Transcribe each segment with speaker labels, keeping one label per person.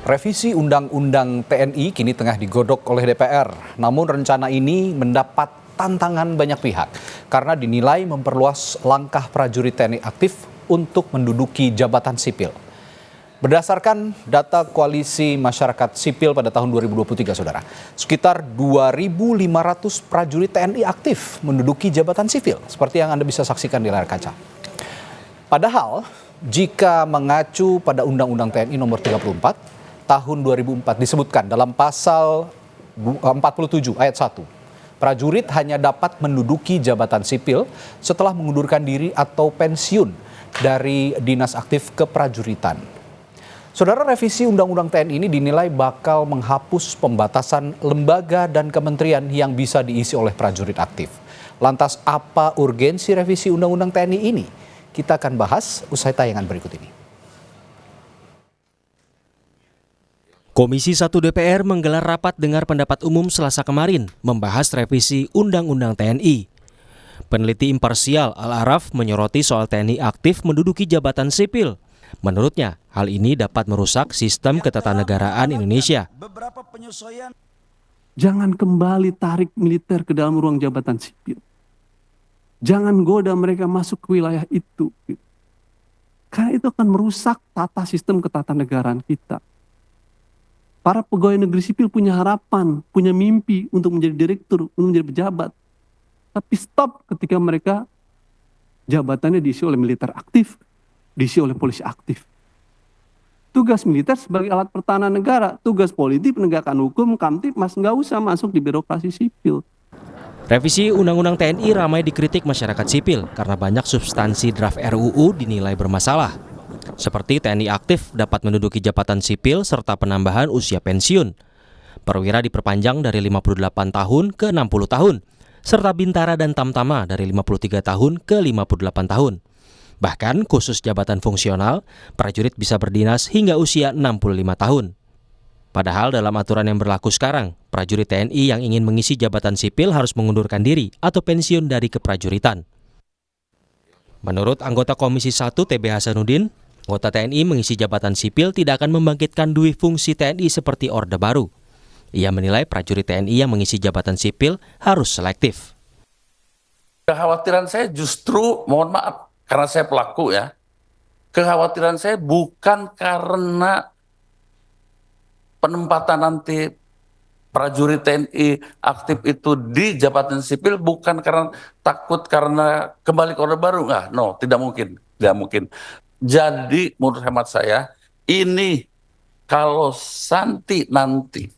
Speaker 1: Revisi Undang-Undang TNI kini tengah digodok oleh DPR. Namun rencana ini mendapat tantangan banyak pihak karena dinilai memperluas langkah prajurit TNI aktif untuk menduduki jabatan sipil. Berdasarkan data Koalisi Masyarakat Sipil pada tahun 2023, Saudara, sekitar 2.500 prajurit TNI aktif menduduki jabatan sipil, seperti yang Anda bisa saksikan di layar kaca. Padahal, jika mengacu pada Undang-Undang TNI nomor 34 tahun 2004 disebutkan dalam pasal 47 ayat 1, prajurit hanya dapat menduduki jabatan sipil setelah mengundurkan diri atau pensiun dari dinas aktif keprajuritan. Saudara, revisi Undang-Undang TNI ini dinilai bakal menghapus pembatasan lembaga dan kementerian yang bisa diisi oleh prajurit aktif. Lantas apa urgensi revisi Undang-Undang TNI ini? Kita akan bahas usai tayangan berikut ini.
Speaker 2: Komisi 1 DPR menggelar rapat dengar pendapat umum Selasa kemarin membahas revisi Undang-Undang TNI. Peneliti imparsial Al-Araf menyoroti soal TNI aktif menduduki jabatan sipil. Menurutnya, hal ini dapat merusak sistem ketatanegaraan Indonesia.
Speaker 3: Jangan kembali tarik militer ke dalam ruang jabatan sipil. Jangan goda mereka masuk ke wilayah itu. Karena itu akan merusak tata sistem ketatanegaraan kita. Para pegawai negeri sipil punya harapan, punya mimpi untuk menjadi direktur, untuk menjadi pejabat. Tapi stop ketika mereka jabatannya diisi oleh militer aktif, diisi oleh polisi aktif. Tugas militer sebagai alat pertahanan negara, tugas politik penegakan hukum, Kamtibmas nggak usah masuk di birokrasi sipil.
Speaker 2: Revisi Undang-Undang TNI ramai dikritik masyarakat sipil karena banyak substansi draft RUU dinilai bermasalah. Seperti TNI aktif dapat menduduki jabatan sipil serta penambahan usia pensiun. Perwira diperpanjang dari 58 tahun ke 60 tahun, serta bintara dan tamtama dari 53 tahun ke 58 tahun. Bahkan khusus jabatan fungsional, prajurit bisa berdinas hingga usia 65 tahun. Padahal dalam aturan yang berlaku sekarang, prajurit TNI yang ingin mengisi jabatan sipil harus mengundurkan diri atau pensiun dari keprajuritan. Menurut anggota Komisi 1 TB Hasanuddin, anggota TNI mengisi jabatan sipil tidak akan membangkitkan dui fungsi TNI seperti Orde Baru. Ia menilai prajurit TNI yang mengisi jabatan sipil harus selektif.
Speaker 4: Kekhawatiran saya justru, mohon maaf, karena saya pelaku ya, kekhawatiran saya bukan karena penempatan nanti prajurit TNI aktif itu di jabatan sipil, bukan karena takut karena kembali ke Orde Baru. Tidak mungkin. Jadi menurut hemat saya, ini kalau nanti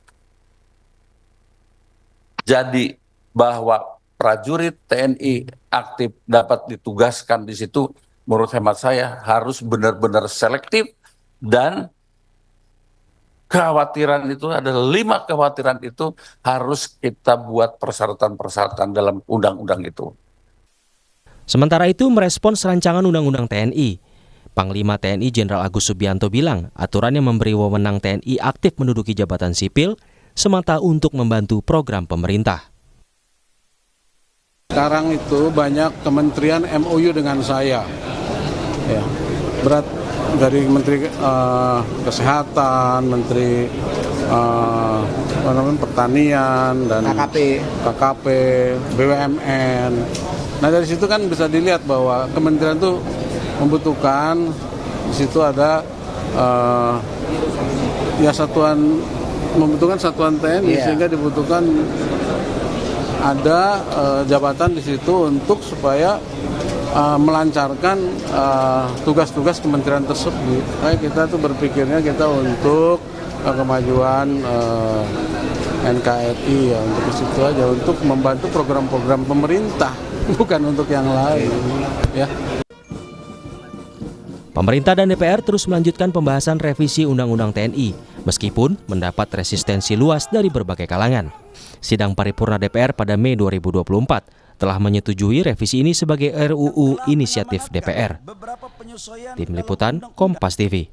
Speaker 4: jadi bahwa prajurit TNI aktif dapat ditugaskan di situ, menurut hemat saya harus benar-benar selektif, dan kekhawatiran itu ada 5 kekhawatiran itu harus kita buat persyaratan-persyaratan dalam undang-undang itu.
Speaker 2: Sementara itu merespons rancangan Undang-Undang TNI, Panglima TNI Jenderal Agus Subianto bilang aturan yang memberi wewenang TNI aktif menduduki jabatan sipil semata untuk membantu program pemerintah.
Speaker 5: Sekarang itu banyak kementerian MOU dengan saya, ya, berat dari Menteri Kesehatan, Menteri Pertanian dan KKP, BUMN. Nah dari situ kan bisa dilihat bahwa kementerian itu membutuhkan, di situ ada membutuhkan satuan TNI, sehingga dibutuhkan ada jabatan di situ untuk supaya melancarkan tugas-tugas kementerian tersebut. Kita tuh berpikirnya kita untuk kemajuan NKRI, ya, untuk ke situ aja, untuk membantu program-program pemerintah, bukan untuk yang lain, ya.
Speaker 2: Pemerintah dan DPR terus melanjutkan pembahasan revisi Undang-Undang TNI, meskipun mendapat resistensi luas dari berbagai kalangan. Sidang paripurna DPR pada Mei 2024 telah menyetujui revisi ini sebagai RUU inisiatif DPR. Tim Liputan, Kompas TV.